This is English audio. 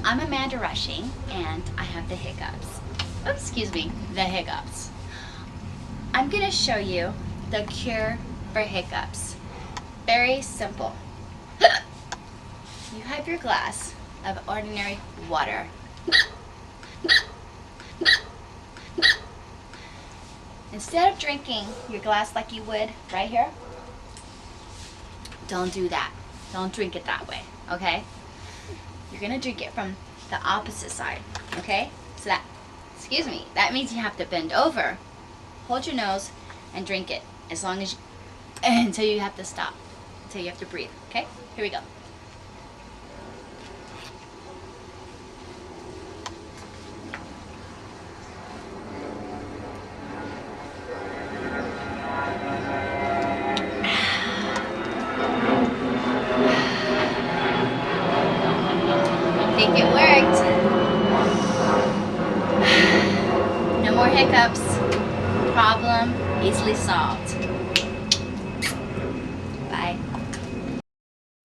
I'm Amanda Rushing, and I have the hiccups. Oops, excuse me, the hiccups. I'm going to show you the cure for hiccups. Very simple. You have your glass of ordinary water. Instead of drinking your glass like you would right here, don't do that. Don't drink it that way, okay? You're gonna drink it from the opposite side, okay? So that means you have to bend over, hold your nose, and drink it as long as until you have to stop, until you have to breathe, okay? Here we go. I think it worked. No more hiccups. Problem easily solved.